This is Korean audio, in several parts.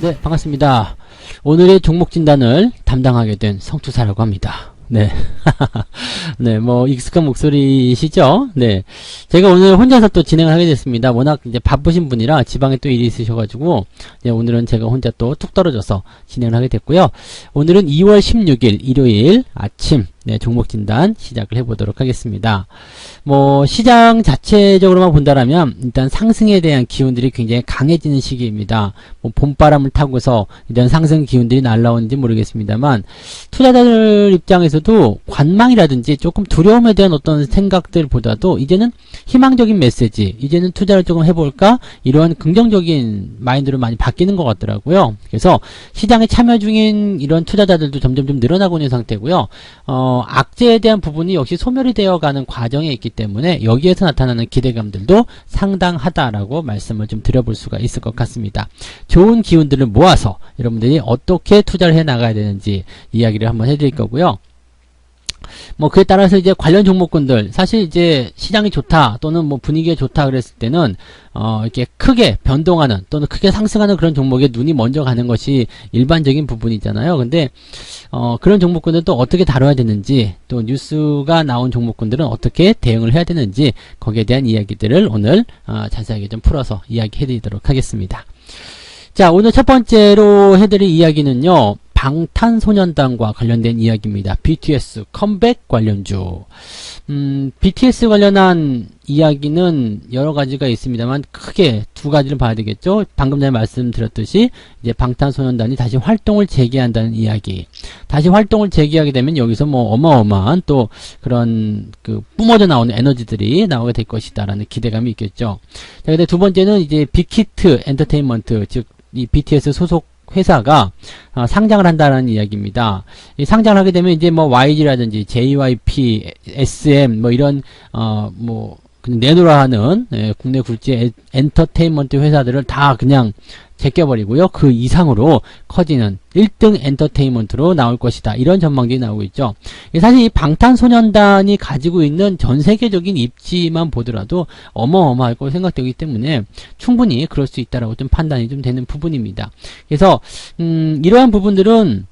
네, 반갑습니다. 오늘의 종목 진단을 담당하게 된 성투사라고 합니다. 네. 네, 뭐, 익숙한 목소리시죠? 네. 제가 오늘 혼자서 또 진행을 하게 됐습니다. 워낙 이제 바쁘신 분이라 지방에 또 일이 있으셔가지고, 네, 오늘은 제가 혼자 또 툭 떨어져서 진행을 하게 됐고요. 오늘은 2월 16일 일요일 아침, 네, 종목 진단 시작을 해보도록 하겠습니다. 뭐, 시장 자체적으로만 본다라면, 일단 상승에 대한 기운들이 굉장히 강해지는 시기입니다. 뭐, 봄바람을 타고서 이런 상승 기운들이 날라오는지 모르겠습니다만, 투자자들 입장에서도 관망이라든지 조금 두려움에 대한 어떤 생각들보다도 이제는 희망적인 메시지, 이제는 투자를 조금 해볼까? 이러한 긍정적인 마인드로 많이 바뀌는 것 같더라고요. 그래서 시장에 참여 중인 이런 투자자들도 점점 좀 늘어나고 있는 상태고요. 악재에 대한 부분이 역시 소멸이 되어가는 과정에 있기 때문에 여기에서 나타나는 기대감들도 상당하다라고 말씀을 좀 드려볼 수가 있을 것 같습니다. 좋은 기운들을 모아서 여러분들이 어떻게 투자를 해 나가야 되는지 이야기를 한번 해드릴 거고요. 뭐 그에 따라서 이제 관련 종목군들 사실 이제 시장이 좋다 또는 뭐 분위기가 좋다 그랬을 때는 이렇게 크게 변동하는 또는 크게 상승하는 그런 종목에 눈이 먼저 가는 것이 일반적인 부분이잖아요. 근데 그런 종목군들 또 어떻게 다뤄야 되는지 또 뉴스가 나온 종목군들은 어떻게 대응을 해야 되는지 거기에 대한 이야기들을 오늘 자세하게 좀 풀어서 이야기해 드리도록 하겠습니다. 자, 오늘 첫 번째로 해드릴 이야기는요, 방탄소년단과 관련된 이야기입니다. BTS 컴백 관련주. BTS 관련한 이야기는 여러 가지가 있습니다만 크게 두 가지를 봐야 되겠죠. 방금 전에 말씀드렸듯이 이제 방탄소년단이 다시 활동을 재개한다는 이야기. 다시 활동을 재개하게 되면 여기서 뭐 어마어마한 또 그런 그 뿜어져 나오는 에너지들이 나오게 될 것이다라는 기대감이 있겠죠. 자, 근데 두 번째는 이제 빅히트 엔터테인먼트, 즉 이 BTS 소속 회사가 상장을 한다는 이야기입니다. 이 상장을 하게 되면 이제 뭐 YG라든지 JYP, SM 뭐 이런 뭐 그냥 내놓으라 하는 국내 굴지 엔터테인먼트 회사들을 다 그냥 제껴버리고요. 그 이상으로 커지는 1등 엔터테인먼트로 나올 것이다. 이런 전망들이 나오고 있죠. 사실 이 방탄소년단이 가지고 있는 전 세계적인 입지만 보더라도 어마어마할 거로 생각되기 때문에 충분히 그럴 수 있다라고 좀 판단이 좀 되는 부분입니다. 그래서 이러한 부분들은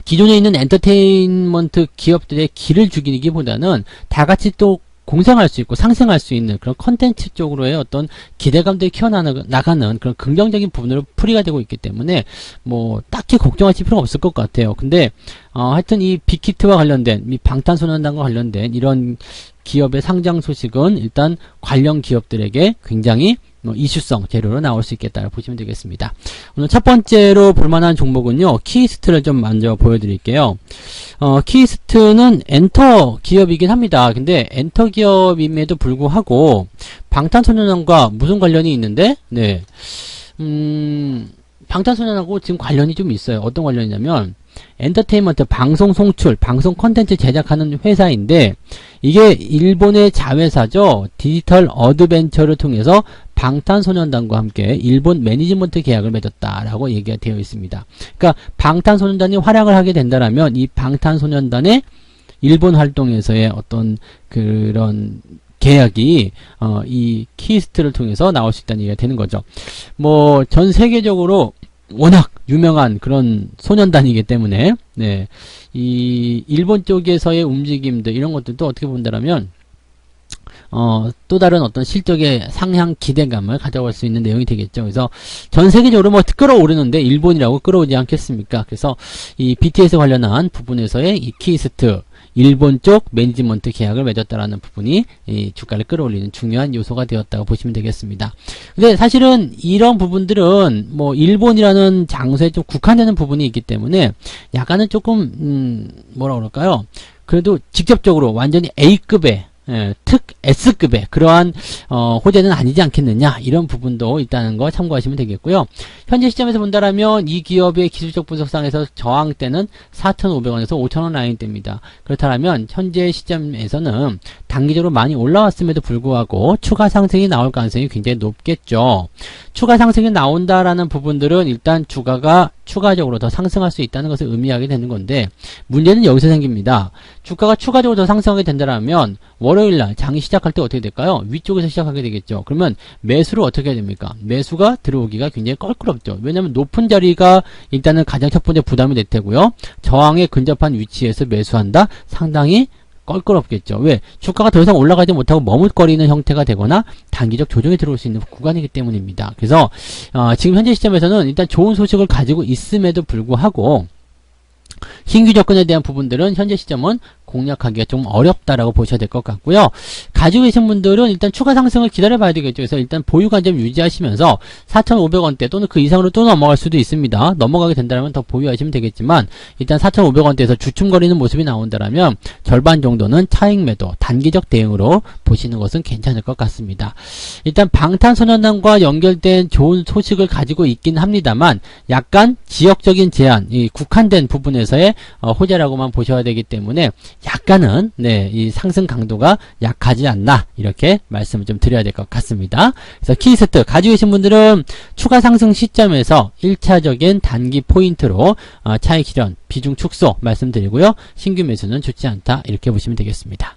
기존에 있는 엔터테인먼트 기업들의 기를 죽이기보다는 다 같이 또 공생할 수 있고 상생할 수 있는 그런 컨텐츠 쪽으로의 어떤 기대감들이 키워나가는 그런 긍정적인 부분으로 풀이가 되고 있기 때문에 뭐 딱히 걱정하실 필요가 없을 것 같아요. 근데 하여튼 이 빅히트와 관련된 이 방탄소년단과 관련된 이런 기업의 상장 소식은 일단 관련 기업들에게 굉장히 이슈성 재료로 나올 수 있겠다고 보시면 되겠습니다. 오늘 첫 번째로 볼만한 종목은요, 키이스트를 좀 먼저 보여드릴게요. 키이스트는 엔터 기업이긴 합니다. 근데 엔터 기업임에도 불구하고 방탄소년단과 무슨 관련이 있는데, 네, 방탄소년단하고 지금 관련이 좀 있어요. 어떤 관련이냐면 엔터테인먼트 방송 송출, 방송 콘텐츠 제작하는 회사인데 이게 일본의 자회사죠. 디지털 어드벤처를 통해서 방탄소년단과 함께 일본 매니지먼트 계약을 맺었다라고 얘기가 되어 있습니다. 그러니까 방탄소년단이 활약을 하게 된다라면 이 방탄소년단의 일본 활동에서의 어떤 그런 계약이 이 키이스트를 통해서 나올 수 있다는 얘기가 되는 거죠. 뭐 전 세계적으로 워낙 유명한 그런 소년단이기 때문에 네, 이 일본 쪽에서의 움직임들 이런 것들도 어떻게 본다라면 또 다른 어떤 실적의 상향 기대감을 가져갈 수 있는 내용이 되겠죠. 그래서 전 세계적으로 뭐 끌어오르는데 일본이라고 끌어오지 않겠습니까? 그래서 이 BTS 관련한 부분에서의 이 키이스트 일본 쪽 매니지먼트 계약을 맺었다라는 부분이 이 주가를 끌어올리는 중요한 요소가 되었다고 보시면 되겠습니다. 근데 사실은 이런 부분들은 뭐 일본이라는 장소에 좀 국한되는 부분이 있기 때문에 약간은 조금 뭐라 그럴까요? 그래도 직접적으로 완전히 A급의 특 S급의 그러한 호재는 아니지 않겠느냐, 이런 부분도 있다는 거 참고하시면 되겠고요. 현재 시점에서 본다라면 이 기업의 기술적 분석상에서 저항대는 4,500원에서 5,000원 라인대입니다. 그렇다면 현재 시점에서는 단기적으로 많이 올라왔음에도 불구하고 추가 상승이 나올 가능성이 굉장히 높겠죠. 추가 상승이 나온다라는 부분들은 일단 주가가 추가적으로 더 상승할 수 있다는 것을 의미하게 되는 건데, 문제는 여기서 생깁니다. 주가가 추가적으로 더 상승하게 된다면 월요일날 장이 시작할 때 어떻게 될까요? 위쪽에서 시작하게 되겠죠. 그러면 매수를 어떻게 해야 됩니까? 매수가 들어오기가 굉장히 껄끄럽죠. 왜냐하면 높은 자리가 일단은 가장 첫 번째 부담이 될 테고요. 저항에 근접한 위치에서 매수한다? 상당히 껄끄럽겠죠. 왜? 주가가 더 이상 올라가지 못하고 머뭇거리는 형태가 되거나 단기적 조정이 들어올 수 있는 구간이기 때문입니다. 그래서 지금 현재 시점에서는 일단 좋은 소식을 가지고 있음에도 불구하고 신규 접근에 대한 부분들은 현재 시점은 공략하기가 좀 어렵다라고 보셔야 될 것 같고요. 가지고 계신 분들은 일단 추가 상승을 기다려봐야 되겠죠. 그래서 일단 보유 관점 유지하시면서 4,500원대 또는 그 이상으로 또 넘어갈 수도 있습니다. 넘어가게 된다면 더 보유하시면 되겠지만 일단 4,500원대에서 주춤거리는 모습이 나온다면 절반 정도는 차익 매도, 단기적 대응으로 보시는 것은 괜찮을 것 같습니다. 일단 방탄소년단과 연결된 좋은 소식을 가지고 있긴 합니다만 약간 지역적인 제한, 이 국한된 부분에서의 호재라고만 보셔야 되기 때문에 약간은 이 상승 강도가 약하지 않나 이렇게 말씀을 좀 드려야 될 것 같습니다. 그래서 키스트 가지고 계신 분들은 추가 상승 시점에서 1차적인 단기 포인트로 차익 실현, 비중 축소 말씀드리고요. 신규 매수는 좋지 않다 이렇게 보시면 되겠습니다.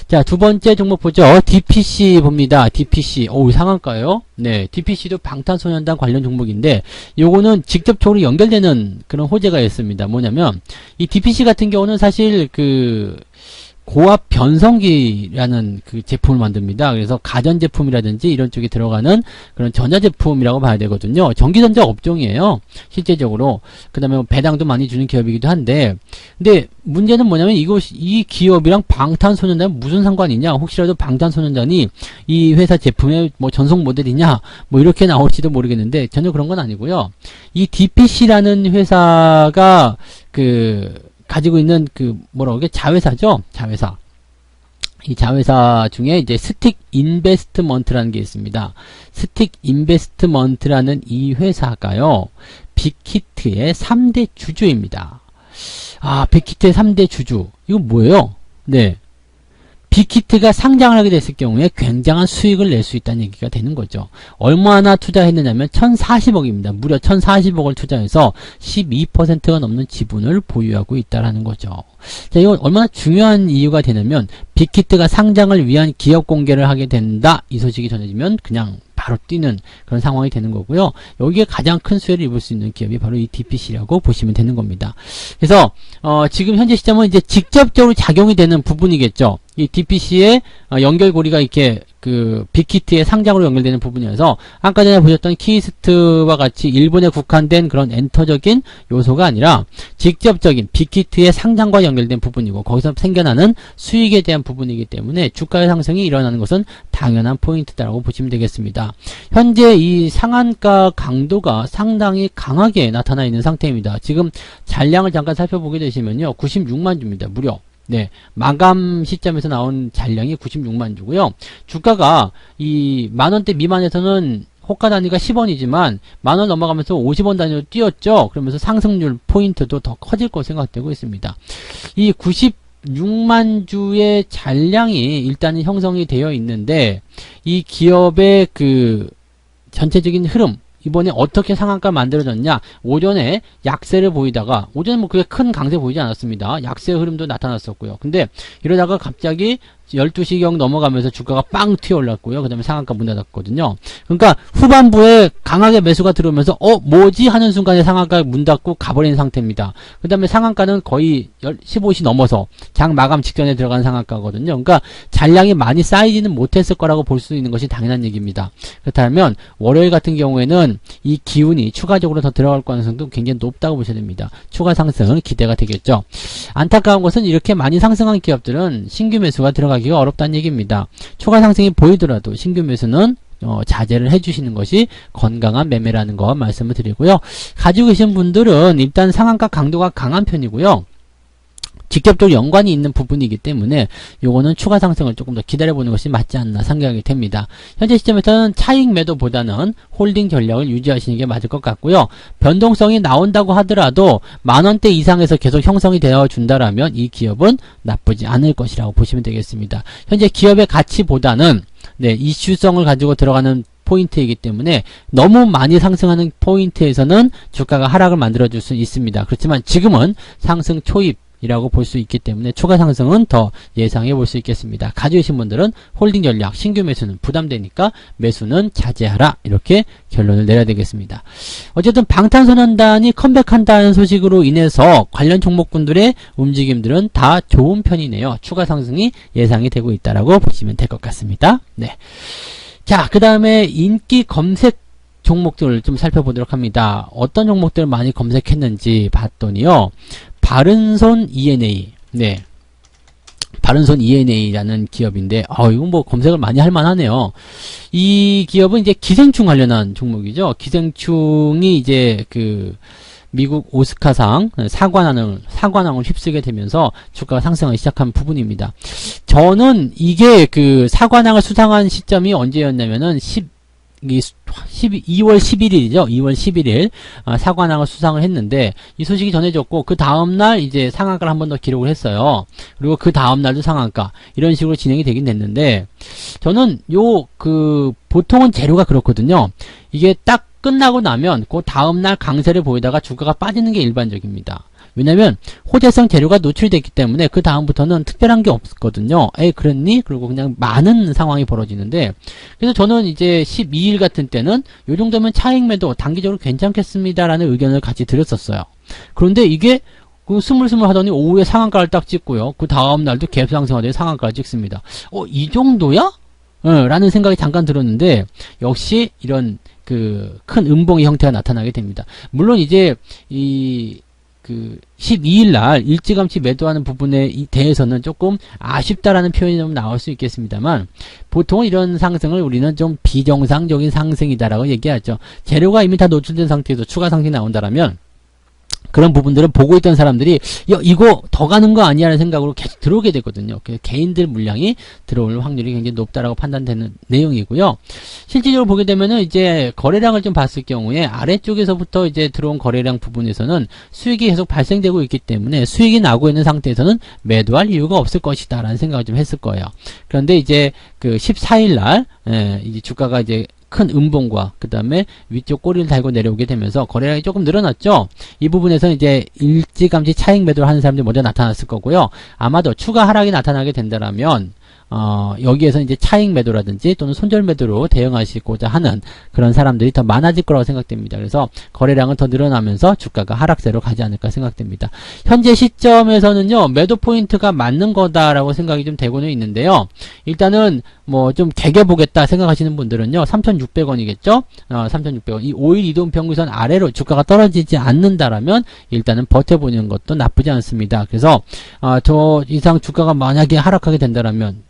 자, 두 번째 종목 보죠. DPC 봅니다. DPC. 상한가요? 네, DPC도 방탄소년단 관련 종목인데, 요거는 직접적으로 연결되는 그런 호재가 있습니다. 뭐냐면, 이 DPC 같은 경우는 사실 고압 변성기라는 그 제품을 만듭니다. 그래서 가전제품이라든지 이런 쪽에 들어가는 그런 전자제품이라고 봐야 되거든요. 전기전자 업종이에요. 실제적으로. 그 다음에 배당도 많이 주는 기업이기도 한데, 근데 문제는 뭐냐면 이 기업이랑 방탄소년단이 무슨 상관이냐? 혹시라도 방탄소년단이 이 회사 제품의 뭐 전속 모델이냐? 뭐 이렇게 나올지도 모르겠는데, 전혀 그런 건 아니고요. 이 DPC라는 회사가 가지고 있는 자회사죠? 자회사. 이 자회사 중에 이제 스틱 인베스트먼트라는 게 있습니다. 스틱 인베스트먼트라는 이 회사가요, 빅히트의 3대 주주입니다. 빅히트의 3대 주주. 이거 뭐예요? 네. 빅히트가 상장을 하게 됐을 경우에 굉장한 수익을 낼 수 있다는 얘기가 되는 거죠. 얼마나 투자했느냐면 1,040억입니다. 무려 1,040억을 투자해서 12%가 넘는 지분을 보유하고 있다라는 거죠. 자, 이건 얼마나 중요한 이유가 되냐면 빅히트가 상장을 위한 기업 공개를 하게 된다. 이 소식이 전해지면 그냥 바로 뛰는 그런 상황이 되는 거고요. 여기에 가장 큰 수혜를 입을 수 있는 기업이 바로 이 DPC라고 보시면 되는 겁니다. 그래서 지금 현재 시점은 이제 직접적으로 작용이 되는 부분이겠죠. 이 DPC의 연결고리가 이렇게 빅히트의 상장으로 연결되는 부분이어서 아까 전에 보셨던 키스트와 같이 일본에 국한된 그런 엔터적인 요소가 아니라 직접적인 빅히트의 상장과 연결된 부분이고 거기서 생겨나는 수익에 대한 부분이기 때문에 주가의 상승이 일어나는 것은 당연한 포인트다라고 보시면 되겠습니다. 현재 이 상한가 강도가 상당히 강하게 나타나 있는 상태입니다. 지금 잔량을 잠깐 살펴보게 되시면요, 96만 주입니다. 무려. 네, 마감 시점에서 나온 잔량이 96만 주고요. 주가가 이 만원대 미만에서는 호가 단위가 10원이지만 만원 넘어가면서 50원 단위로 뛰었죠. 그러면서 상승률 포인트도 더 커질 것으로 생각되고 있습니다. 이 96만 주의 잔량이 일단은 형성이 되어 있는데 이 기업의 전체적인 흐름, 이번에 어떻게 상한가 만들어졌냐? 오전에 약세를 보이다가, 오전에 뭐 그게 큰 강세 보이지 않았습니다. 약세 흐름도 나타났었고요. 근데 이러다가 갑자기 12시경 넘어가면서 주가가 빵 튀어올랐고요. 그 다음에 상한가 문 닫았거든요. 그러니까 후반부에 강하게 매수가 들어오면서 뭐지? 하는 순간에 상한가 문 닫고 가버린 상태입니다. 그 다음에 상한가는 거의 15시 넘어서 장 마감 직전에 들어간 상한가거든요. 그러니까 잔량이 많이 쌓이지는 못했을 거라고 볼 수 있는 것이 당연한 얘기입니다. 그렇다면 월요일 같은 경우에는 이 기운이 추가적으로 더 들어갈 가능성도 굉장히 높다고 보셔야 됩니다. 추가 상승 기대가 되겠죠. 안타까운 것은 이렇게 많이 상승한 기업들은 신규 매수가 들어가기가 어렵다는 얘기입니다. 추가 상승이 보이더라도 신규 매수는 자제를 해주시는 것이 건강한 매매라는 거 말씀을 드리고요. 가지고 계신 분들은 일단 상한가 강도가 강한 편이고요. 직접적으로 연관이 있는 부분이기 때문에 요거는 추가 상승을 조금 더 기다려보는 것이 맞지 않나 생각이 됩니다. 현재 시점에서는 차익 매도보다는 홀딩 전략을 유지하시는 게 맞을 것 같고요. 변동성이 나온다고 하더라도 만원대 이상에서 계속 형성이 되어 준다라면 이 기업은 나쁘지 않을 것이라고 보시면 되겠습니다. 현재 기업의 가치보다는 이슈성을 가지고 들어가는 포인트이기 때문에 너무 많이 상승하는 포인트에서는 주가가 하락을 만들어줄 수 있습니다. 그렇지만 지금은 상승 초입이라고 볼 수 있기 때문에 추가 상승은 더 예상해 볼 수 있겠습니다. 가지고 계신 분들은 홀딩 전략, 신규 매수는 부담되니까 매수는 자제하라, 이렇게 결론을 내려야 되겠습니다. 어쨌든 방탄소년단이 컴백한다는 소식으로 인해서 관련 종목군들의 움직임들은 다 좋은 편이네요. 추가 상승이 예상이 되고 있다라고 보시면 될 것 같습니다. 네. 자, 그 다음에 인기 검색 종목들을 좀 살펴보도록 합니다. 어떤 종목들을 많이 검색했는지 봤더니요. 바른손 ENA. 네. 바른손 ENA라는 기업인데, 이건 뭐 검색을 많이 할 만하네요. 이 기업은 이제 기생충 관련한 종목이죠. 기생충이 이제 미국 오스카상 사관왕을 휩쓰게 되면서 주가가 상승하기 시작한 부분입니다. 저는 이게 사관왕을 수상한 시점이 언제였냐면은 2월 11일이죠. 2월 11일 사관왕을 수상을 했는데 이 소식이 전해졌고 그 다음날 이제 상한가를 한 번 더 기록을 했어요. 그리고 그 다음날도 상한가, 이런 식으로 진행이 되긴 됐는데, 저는 보통은 재료가 그렇거든요. 이게 딱 끝나고 나면 그 다음날 강세를 보이다가 주가가 빠지는 게 일반적입니다. 왜냐면 호재성 재료가 노출됐기 때문에 그 다음부터는 특별한 게 없거든요. 에이, 그랬니? 그리고 그냥 많은 상황이 벌어지는데, 그래서 저는 이제 12일 같은 때는 요 정도면 차익 매도 단기적으로 괜찮겠습니다 라는 의견을 같이 드렸었어요. 그런데 이게 스물스물 하더니 오후에 상한가를 딱 찍고요. 그 다음날도 갭 상승하더니 상한가를 찍습니다. 이 정도야? 라는 생각이 잠깐 들었는데, 역시 이런 큰 음봉의 형태가 나타나게 됩니다. 물론 이제 12일날 일찌감치 매도하는 부분에 대해서는 조금 아쉽다라는 표현이 좀 나올 수 있겠습니다만, 보통은 이런 상승을 우리는 좀 비정상적인 상승이다라고 얘기하죠. 재료가 이미 다 노출된 상태에서 추가 상승이 나온다라면, 그런 부분들을 보고 있던 사람들이 이거 더 가는 거 아니야 라는 생각으로 계속 들어오게 되거든요. 개인들 물량이 들어올 확률이 굉장히 높다라고 판단되는 내용이고요. 실질적으로 보게 되면은 이제 거래량을 좀 봤을 경우에 아래쪽에서부터 이제 들어온 거래량 부분에서는 수익이 계속 발생되고 있기 때문에 수익이 나고 있는 상태에서는 매도할 이유가 없을 것이다 라는 생각을 좀 했을 거예요. 그런데 이제 14일 날 이제 주가가 이제 큰 음봉과 그 다음에 위쪽 꼬리를 달고 내려오게 되면서 거래량이 조금 늘어났죠. 이 부분에서 이제 일찌감치 차익 매도를 하는 사람들이 먼저 나타났을 거고요. 아마도 추가 하락이 나타나게 된다면 여기에서 이제 차익 매도라든지 또는 손절 매도로 대응하시고자 하는 그런 사람들이 더 많아질 거라고 생각됩니다. 그래서 거래량은 더 늘어나면서 주가가 하락세로 가지 않을까 생각됩니다. 현재 시점에서는요, 매도 포인트가 맞는 거다라고 생각이 좀 되고는 있는데요. 일단은 뭐 좀 개겨보겠다 생각하시는 분들은요, 3,600원이겠죠? 3,600원. 이 5일 이동 평균선 아래로 주가가 떨어지지 않는다라면 일단은 버텨보는 것도 나쁘지 않습니다. 그래서 저 이상 주가가 만약에 하락하게 된다라면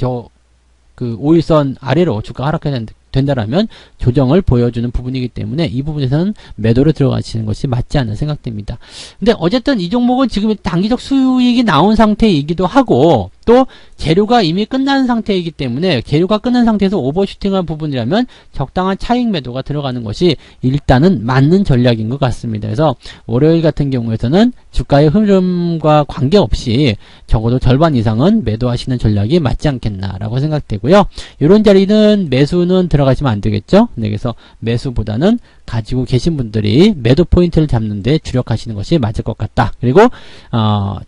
그 5일선 아래로 주가 하락하게 된다라면 조정을 보여주는 부분이기 때문에 이 부분에서는 매도로 들어가시는 것이 맞지 않나 생각됩니다. 근데 어쨌든 이 종목은 지금 단기적 수익이 나온 상태이기도 하고, 또 재료가 이미 끝난 상태이기 때문에 재료가 끝난 상태에서 오버슈팅한 부분이라면 적당한 차익 매도가 들어가는 것이 일단은 맞는 전략인 것 같습니다. 그래서 월요일 같은 경우에서는 주가의 흐름과 관계없이 적어도 절반 이상은 매도하시는 전략이 맞지 않겠나라고 생각되고요. 이런 자리는 매수는 들어가시면 안 되겠죠. 네, 그래서 매수보다는 가지고 계신 분들이 매도 포인트를 잡는데 주력하시는 것이 맞을 것 같다. 그리고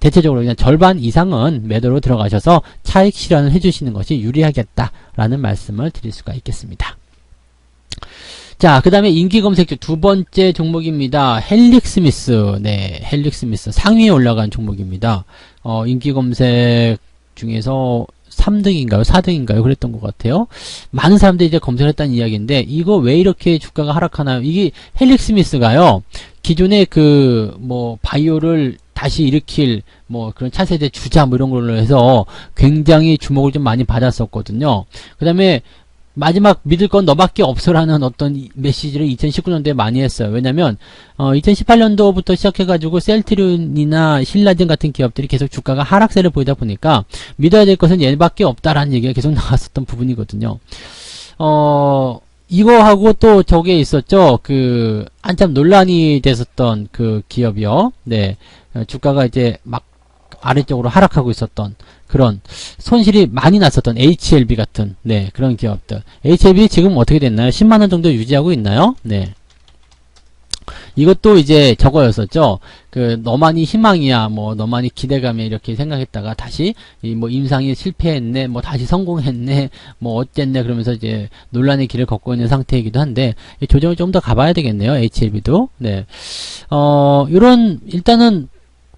대체적으로 그냥 절반 이상은 매도로 들어가셔서 차익 실현을 해주시는 것이 유리하겠다라는 말씀을 드릴 수가 있겠습니다. 자, 그 다음에 인기 검색주 두 번째 종목입니다. 헬릭스미스. 네, 헬릭스미스 상위에 올라간 종목입니다. 인기 검색 중에서 3등인가요? 4등인가요? 그랬던 것 같아요. 많은 사람들이 이제 검색을 했다는 이야기인데, 이거 왜 이렇게 주가가 하락하나요? 이게 헬릭스미스가요, 기존의 바이오를 다시 일으킬 그런 차세대 주자 이런 걸로 해서 굉장히 주목을 좀 많이 받았었거든요. 그 다음에 마지막 믿을 건 너밖에 없어라는 어떤 메시지를 2019년도에 많이 했어요. 왜냐면 2018년도부터 시작해가지고 셀트리온이나 신라젠 같은 기업들이 계속 주가가 하락세를 보이다 보니까 믿어야 될 것은 얘밖에 없다라는 얘기가 계속 나왔었던 부분이거든요. 이거하고 또 저게 있었죠. 한참 논란이 됐었던 그 기업이요. 네. 주가가 이제 막 아래쪽으로 하락하고 있었던 그런 손실이 많이 났었던 HLB 같은 네 그런 기업들. HLB 지금 어떻게 됐나요? 10만원 정도 유지하고 있나요? 네. 이것도 이제 저거였었죠. 그 너만이 희망이야, 뭐 너만이 기대감이야 이렇게 생각했다가 다시 이 뭐 임상이 실패했네, 뭐 다시 성공했네, 뭐 어쨌네 그러면서 이제 논란의 길을 걷고 있는 상태이기도 한데 이 조정을 좀 더 가봐야 되겠네요. HLB도. 네. 요런 일단은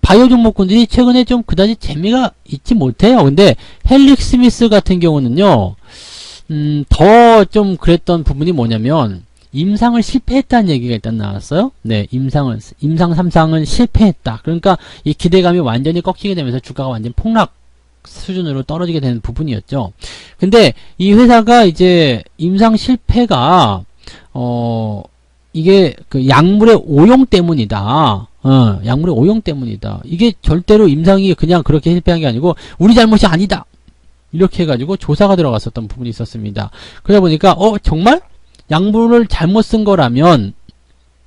바이오 종목군들이 최근에 좀 그다지 재미가 있지 못해요. 근데 헬릭 스미스 같은 경우는요, 더 좀 그랬던 부분이 뭐냐면, 임상을 실패했다는 얘기가 일단 나왔어요. 네, 임상 3상은 실패했다. 그러니까 이 기대감이 완전히 꺾이게 되면서 주가가 완전 폭락 수준으로 떨어지게 되는 부분이었죠. 근데 이 회사가 이제 임상 실패가, 이게 그 약물의 오용 때문이다. 약물의 오용 때문이다. 이게 절대로 임상이 그냥 그렇게 실패한 게 아니고 우리 잘못이 아니다. 이렇게 해가지고 조사가 들어갔었던 부분이 있었습니다. 그러다 보니까 정말 약물을 잘못 쓴 거라면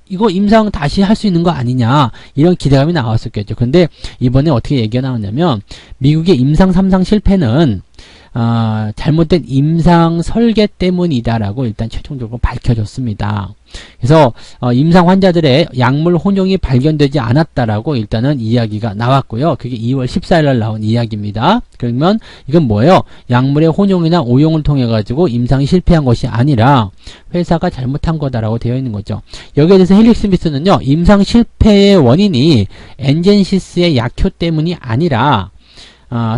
이거 임상 다시 할 수 있는 거 아니냐 이런 기대감이 나왔었겠죠. 근데 이번에 어떻게 얘기가 나왔냐면 미국의 임상 3상 실패는 잘못된 임상 설계 때문이다라고 일단 최종적으로 밝혀졌습니다. 그래서 임상 환자들의 약물 혼용이 발견되지 않았다라고 일단은 이야기가 나왔고요. 그게 2월 14일 날 나온 이야기입니다. 그러면 이건 뭐예요? 약물의 혼용이나 오용을 통해 가지고 임상이 실패한 것이 아니라 회사가 잘못한 거다라고 되어 있는 거죠. 여기에 대해서 헬릭 스미스는요. 임상 실패의 원인이 엔젠시스의 약효 때문이 아니라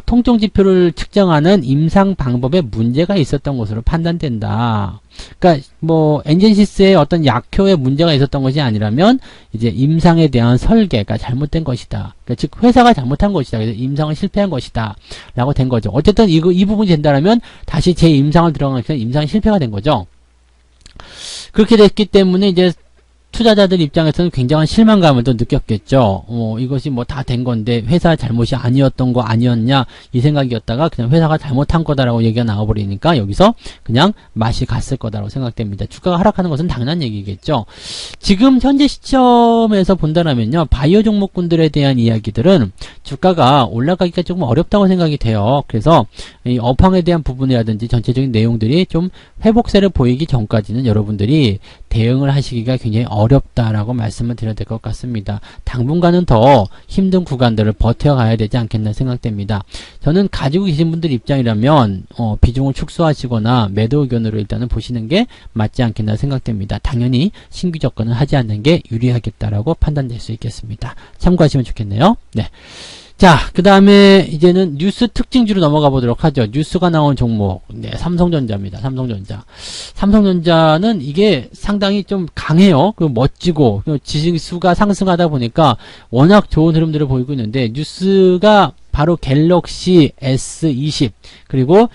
통정 지표를 측정하는 임상 방법에 문제가 있었던 것으로 판단된다. 그러니까 뭐 엔젠시스의 어떤 약효에 문제가 있었던 것이 아니라면 이제 임상에 대한 설계가 잘못된 것이다. 그러니까 즉 회사가 잘못한 것이다. 그래서 임상을 실패한 것이다. 라고 된 거죠. 어쨌든 이 부분이 된다면 다시 재임상을 들어가니까 임상이 실패가 된 거죠. 그렇게 됐기 때문에 이제 투자자들 입장에서는 굉장한 실망감을 또 느꼈겠죠. 이것이 뭐 다 된 건데 회사 잘못이 아니었던 거 아니었냐 이 생각이었다가 그냥 회사가 잘못한 거다라고 얘기가 나와버리니까 여기서 그냥 맛이 갔을 거다라고 생각됩니다. 주가가 하락하는 것은 당연한 얘기겠죠. 지금 현재 시점에서 본다면요, 바이오 종목군들에 대한 이야기들은 주가가 올라가기가 조금 어렵다고 생각이 돼요. 그래서 이 업황에 대한 부분이라든지 전체적인 내용들이 좀 회복세를 보이기 전까지는 여러분들이 대응을 하시기가 굉장히 어렵다라고 말씀을 드려야 될 것 같습니다. 당분간은 더 힘든 구간들을 버텨가야 되지 않겠나 생각됩니다. 저는 가지고 계신 분들 입장이라면 비중을 축소하시거나 매도 의견으로 일단은 보시는 게 맞지 않겠나 생각됩니다. 당연히 신규 접근을 하지 않는 게 유리하겠다라고 판단될 수 있겠습니다. 참고하시면 좋겠네요. 네. 자, 그 다음에 이제는 뉴스 특징주로 넘어가 보도록 하죠. 뉴스가 나온 종목. 네, 삼성전자입니다. 삼성전자. 삼성전자는 이게 상당히 좀 강해요. 그리고 멋지고, 지수가 상승하다 보니까 워낙 좋은 흐름들을 보이고 있는데, 뉴스가 바로 갤럭시 S20, 그리고,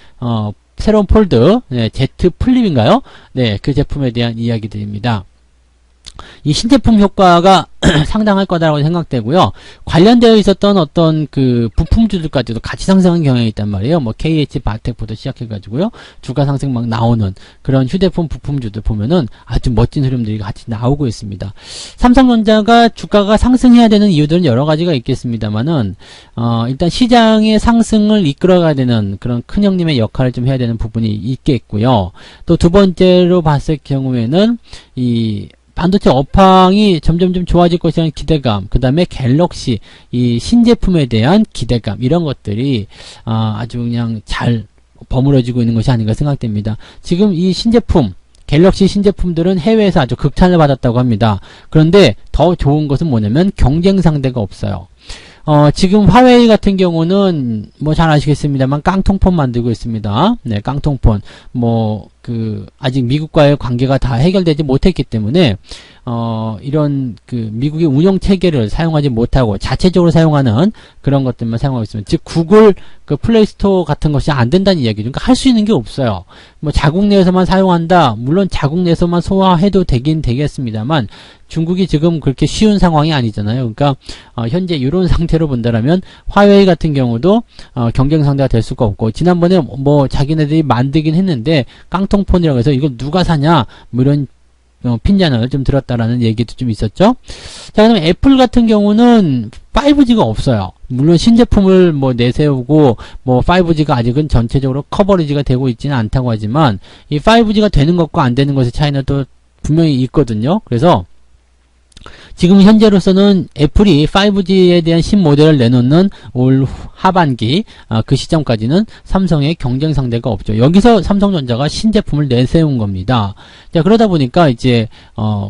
새로운 폴드, 네, Z 플립인가요? 네, 그 제품에 대한 이야기들입니다. 이 신제품 효과가 상당할 거다라고 생각되고요. 관련되어 있었던 어떤 그 부품주들까지도 같이 상승한 경향이 있단 말이에요. 뭐 KH 바텍부터 시작해가지고요. 주가 상승 막 나오는 그런 휴대폰 부품주들 보면은 아주 멋진 흐름들이 같이 나오고 있습니다. 삼성전자가 주가가 상승해야 되는 이유들은 여러 가지가 있겠습니다만은 일단 시장의 상승을 이끌어가야 되는 그런 큰형님의 역할을 좀 해야 되는 부분이 있겠고요. 또 두 번째로 봤을 경우에는 이 반도체 업황이 점점 좀 좋아질 것이라는 기대감, 그 다음에 갤럭시 이 신제품에 대한 기대감, 이런 것들이 아주 그냥 잘 버무려지고 있는 것이 아닌가 생각됩니다. 지금 이 신제품, 갤럭시 신제품들은 해외에서 아주 극찬을 받았다고 합니다. 그런데 더 좋은 것은 뭐냐면 경쟁 상대가 없어요. 지금 화웨이 같은 경우는 뭐 잘 아시겠습니다만 깡통폰 만들고 있습니다. 네, 깡통폰. 아직 미국과의 관계가 다 해결되지 못했기 때문에 이런 미국의 운영 체계를 사용하지 못하고 자체적으로 사용하는 그런 것들만 사용하고 있습니다. 즉 구글 플레이스토어 같은 것이 안 된다는 이야기죠. 그러니까 할 수 있는 게 없어요. 뭐 자국 내에서만 사용한다. 물론 자국 내에서만 소화해도 되긴 되겠습니다만 중국이 지금 그렇게 쉬운 상황이 아니잖아요. 그러니까 현재 이런 상태로 본다라면 화웨이 같은 경우도 경쟁 상대가 될 수가 없고, 지난번에 뭐 자기네들이 만들긴 했는데 깡통폰이라고 해서 이걸 누가 사냐 뭐 이런 핀잔을 좀 들었다라는 얘기도 좀 있었죠. 자, 그다음에 애플 같은 경우는 5G가 없어요. 물론 신제품을 뭐 내세우고 뭐 5G가 아직은 전체적으로 커버리지가 되고 있지는 않다고 하지만 이 5G가 되는 것과 안 되는 것의 차이는 또 분명히 있거든요. 그래서 지금 현재로서는 애플이 5G에 대한 신모델을 내놓는 올 하반기 그 시점까지는 삼성의 경쟁 상대가 없죠. 여기서 삼성전자가 신제품을 내세운 겁니다. 자, 그러다 보니까 이제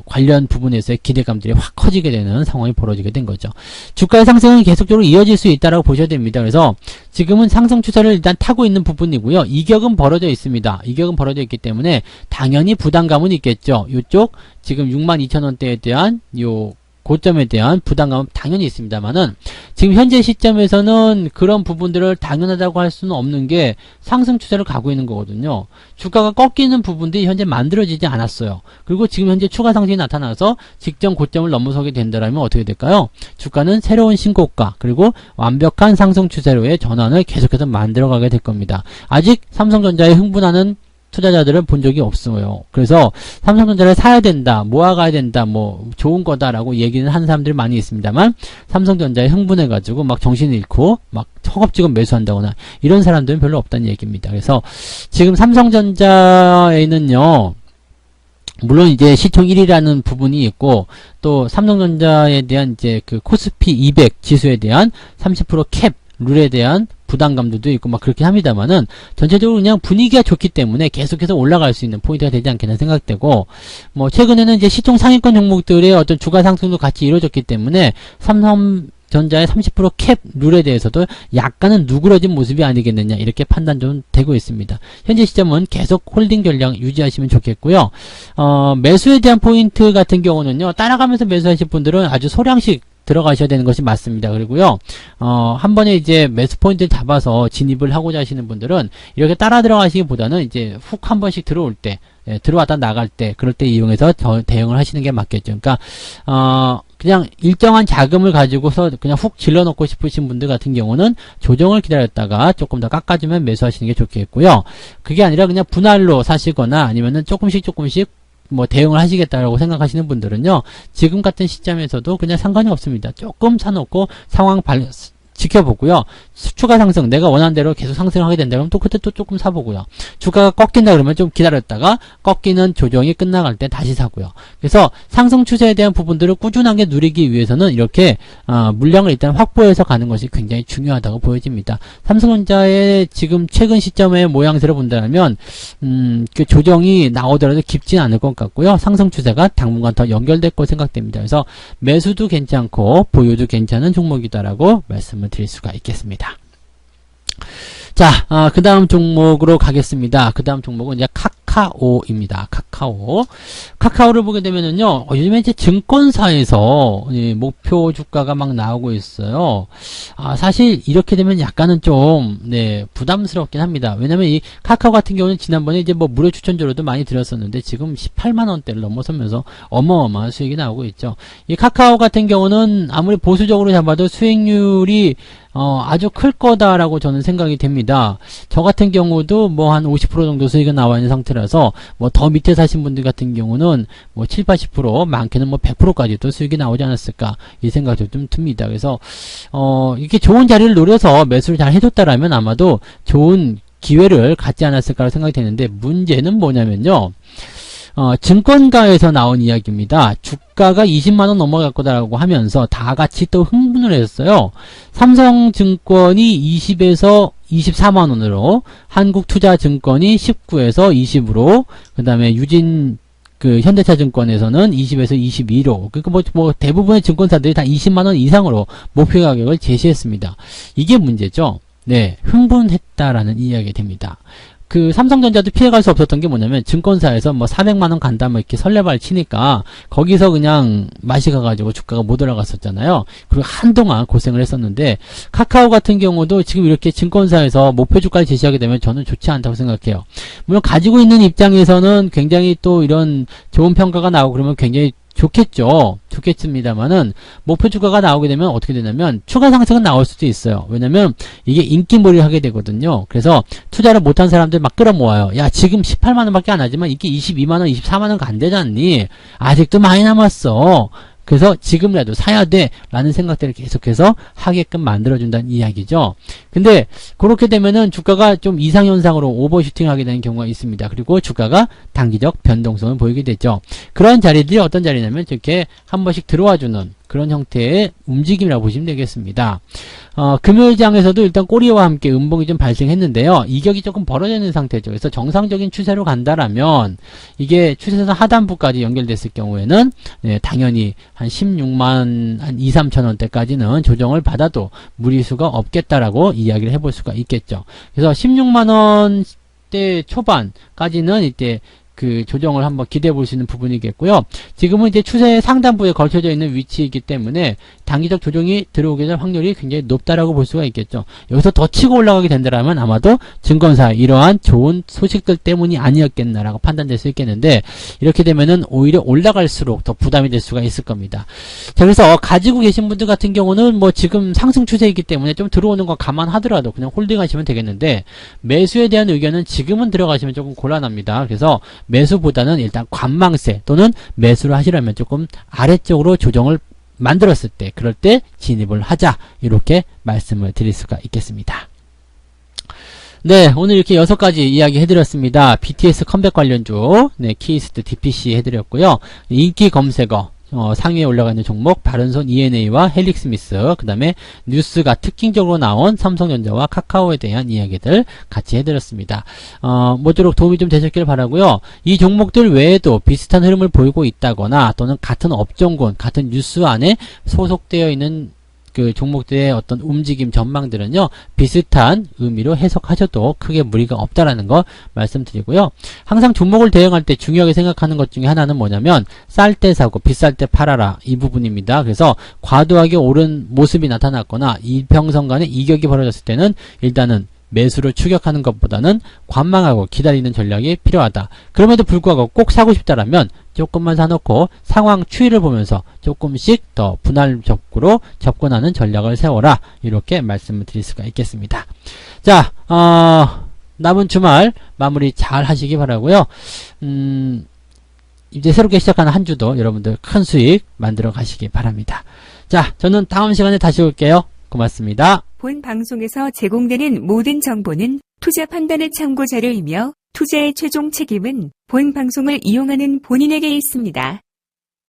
관련 부분에서의 기대감들이 확 커지게 되는 상황이 벌어지게 된 거죠. 주가의 상승은 계속적으로 이어질 수 있다라고 보셔야 됩니다. 그래서 지금은 상승 추세를 일단 타고 있는 부분이고요. 이격은 벌어져 있습니다. 이격은 벌어져 있기 때문에 당연히 부담감은 있겠죠. 이쪽 지금 62,000원대에 대한 요 고점에 대한 부담감은 당연히 있습니다만은 지금 현재 시점에서는 그런 부분들을 당연하다고 할 수는 없는 게 상승 추세를 가고 있는 거거든요. 주가가 꺾이는 부분들이 현재 만들어지지 않았어요. 그리고 지금 현재 추가 상승이 나타나서 직전 고점을 넘어서게 된다면 어떻게 될까요? 주가는 새로운 신고가 그리고 완벽한 상승 추세로의 전환을 계속해서 만들어가게 될 겁니다. 아직 삼성전자에 흥분하는 투자자들은 본 적이 없어요. 그래서 삼성전자를 사야 된다, 모아가야 된다, 뭐 좋은 거다라고 얘기는 하는 사람들이 많이 있습니다만 삼성전자에 흥분해가지고 막 정신을 잃고 막 허겁지겁 매수한다거나 이런 사람들은 별로 없다는 얘기입니다. 그래서 지금 삼성전자에는요, 물론 이제 시총 1위라는 부분이 있고 또 삼성전자에 대한 이제 그 코스피 200 지수에 대한 30% 캡 룰에 대한 부담감도 있고 막 그렇게 합니다만은 전체적으로 그냥 분위기가 좋기 때문에 계속해서 올라갈 수 있는 포인트가 되지 않겠나 생각되고, 뭐 최근에는 이제 시총 상위권 종목들의 어떤 주가 상승도 같이 이루어졌기 때문에 삼성전자의 30% 캡 룰에 대해서도 약간은 누그러진 모습이 아니겠느냐 이렇게 판단 좀 되고 있습니다. 현재 시점은 계속 홀딩 전략 유지하시면 좋겠고요. 매수에 대한 포인트 같은 경우는요, 따라가면서 매수하실 분들은 아주 소량씩 들어가셔야 되는 것이 맞습니다. 그리고요, 한 번에 이제 매수 포인트를 잡아서 진입을 하고자 하시는 분들은 이렇게 따라 들어가시기보다는 이제 훅 한 번씩 들어올 때, 들어왔다 나갈 때, 그럴 때 이용해서 대응을 하시는 게 맞겠죠. 그러니까, 그냥 일정한 자금을 가지고서 그냥 훅 질러 넣고 싶으신 분들 같은 경우는 조정을 기다렸다가 조금 더 깎아주면 매수하시는 게 좋겠고요. 그게 아니라 그냥 분할로 사시거나 아니면은 조금씩 뭐 대응을 하시겠다라고 생각하시는 분들은요, 지금 같은 시점에서도 그냥 상관이 없습니다. 조금 사놓고 상황 지켜보고요. 추가 상승, 내가 원하는 대로 계속 상승하게 된다 그러면 또 그때 또 조금 사보고요. 주가가 꺾인다 그러면 좀 기다렸다가 꺾이는 조정이 끝나갈 때 다시 사고요. 그래서 상승 추세에 대한 부분들을 꾸준하게 누리기 위해서는 이렇게 물량을 일단 확보해서 가는 것이 굉장히 중요하다고 보여집니다. 삼성전자의 지금 최근 시점의 모양새를 본다면 그 조정이 나오더라도 깊진 않을 것 같고요. 상승 추세가 당분간 더 연결될 거 생각됩니다. 그래서 매수도 괜찮고 보유도 괜찮은 종목이다라고 말씀을 드릴 수가 있겠습니다. 자, 그 다음 종목으로 가겠습니다. 그 다음 종목은 이제 카카오입니다. 카카오를 보게 되면은요, 요즘에 이제 증권사에서 목표 주가가 막 나오고 있어요. 사실 이렇게 되면 약간은 좀, 부담스럽긴 합니다. 왜냐면 이 카카오 같은 경우는 지난번에 이제 뭐 무료 추천주로도 많이 드렸었는데 지금 18만원대를 넘어서면서 어마어마한 수익이 나오고 있죠. 이 카카오 같은 경우는 아무리 보수적으로 잡아도 수익률이 아주 클 거다라고 저는 생각이 됩니다. 저 같은 경우도 뭐 한 50% 정도 수익이 나와 있는 상태라서 뭐 더 밑에 사신 분들 같은 경우는 뭐 7, 80% 많게는 뭐 100%까지도 수익이 나오지 않았을까 이 생각도 좀 듭니다. 그래서 이렇게 좋은 자리를 노려서 매수를 잘 해줬다라면 아마도 좋은 기회를 갖지 않았을까 생각이 되는데, 문제는 뭐냐면요, 증권가에서 나온 이야기입니다. 주가가 20만원 넘어갈 거다라고 하면서 다 같이 또 흥분을 했어요. 삼성증권이 20에서 24만원으로, 한국투자증권이 19에서 20으로, 그 다음에 현대차증권에서는 20에서 22로, 그러니까 뭐 대부분의 증권사들이 다 20만원 이상으로 목표 가격을 제시했습니다. 이게 문제죠. 흥분했다라는 이야기가 됩니다. 그 삼성전자도 피해갈 수 없었던 게 뭐냐면, 증권사에서 뭐 400만원 간다 뭐 이렇게 설레발 치니까 거기서 그냥 맛이 가가지고 주가가 못 올라갔었잖아요. 그리고 한동안 고생을 했었는데, 카카오 같은 경우도 지금 이렇게 증권사에서 목표 주가를 제시하게 되면 저는 좋지 않다고 생각해요. 물론 가지고 있는 입장에서는 굉장히 또 이런 좋은 평가가 나오고 그러면 굉장히 좋겠습니다만은, 목표 주가가 나오게 되면 어떻게 되냐면 추가 상승은 나올 수도 있어요. 왜냐면 이게 인기몰이를 하게 되거든요. 그래서 투자를 못한 사람들 막 끌어모아요. 야, 지금 18만원 밖에 안 하지만 이게 22만원 24만원 안 되지 않니? 아직도 많이 남았어. 그래서 지금이라도 사야 돼 라는 생각들을 계속해서 하게끔 만들어준다는 이야기죠. 근데 그렇게 되면은 주가가 좀 이상현상으로 오버슈팅 하게 되는 경우가 있습니다. 그리고 주가가 단기적 변동성을 보이게 되죠. 그런 자리들이 어떤 자리냐면 이렇게 한 번씩 들어와주는 그런 형태의 움직임이라고 보시면 되겠습니다. 금요일장에서도 일단 꼬리와 함께 음봉이 좀 발생했는데요. 이격이 조금 벌어져 있는 상태죠. 그래서 정상적인 추세로 간다라면 이게 추세선 하단부까지 연결됐을 경우에는 당연히 한 16만 한 2, 3천 원대까지는 조정을 받아도 무리수가 없겠다라고 이야기를 해볼 수가 있겠죠. 그래서 16만 원대 초반까지는 이때 그 조정을 한번 기대해 볼 수 있는 부분이겠고요. 지금은 이제 추세 상단부에 걸쳐져 있는 위치이기 때문에 단기적 조정이 들어오게 될 확률이 굉장히 높다라고 볼 수가 있겠죠. 여기서 더 치고 올라가게 된다면 아마도 증권사 이러한 좋은 소식들 때문이 아니었겠나라고 판단될 수 있겠는데 이렇게 되면은 오히려 올라갈수록 더 부담이 될 수가 있을 겁니다. 자, 그래서 가지고 계신 분들 같은 경우는 뭐 지금 상승 추세이기 때문에 좀 들어오는 거 감안하더라도 그냥 홀딩하시면 되겠는데 매수에 대한 의견은 지금은 들어가시면 조금 곤란합니다. 그래서 매수보다는 일단 관망세 또는 매수를 하시려면 조금 아래쪽으로 조정을 만들었을 때 그럴 때 진입을 하자 이렇게 말씀을 드릴 수가 있겠습니다. 네, 오늘 이렇게 6가지 이야기 해드렸습니다. BTS 컴백 관련주, 네, 키이스트 DPC 해드렸고요. 인기 검색어, 상위에 올라가 있는 종목 바른손 ENA와 헬릭스미스, 그 다음에 뉴스가 특징적으로 나온 삼성전자와 카카오에 대한 이야기들 같이 해드렸습니다. 모쪼록 도움이 좀 되셨길 바라고요. 이 종목들 외에도 비슷한 흐름을 보이고 있다거나 또는 같은 업종군, 같은 뉴스 안에 소속되어 있는 그 종목들의 어떤 움직임 전망들은요 비슷한 의미로 해석하셔도 크게 무리가 없다라는 거 말씀드리고요. 항상 종목을 대응할 때 중요하게 생각하는 것 중에 하나는 뭐냐면 쌀 때 사고 비쌀 때 팔아라 이 부분입니다. 그래서 과도하게 오른 모습이 나타났거나 이평선 간의 이격이 벌어졌을 때는 일단은 매수를 추격하는 것보다는 관망하고 기다리는 전략이 필요하다. 그럼에도 불구하고 꼭 사고 싶다라면 조금만 사놓고 상황 추이를 보면서 조금씩 더 분할적으로 접근하는 전략을 세워라. 이렇게 말씀을 드릴 수가 있겠습니다. 자, 남은 주말 마무리 잘 하시기 바라고요. 이제 새롭게 시작하는 한 주도 여러분들 큰 수익 만들어 가시기 바랍니다. 자, 저는 다음 시간에 다시 올게요. 고맙습니다. 본 방송에서 제공되는 모든 정보는 투자 판단의 참고 자료이며 투자의 최종 책임은 본 방송을 이용하는 본인에게 있습니다.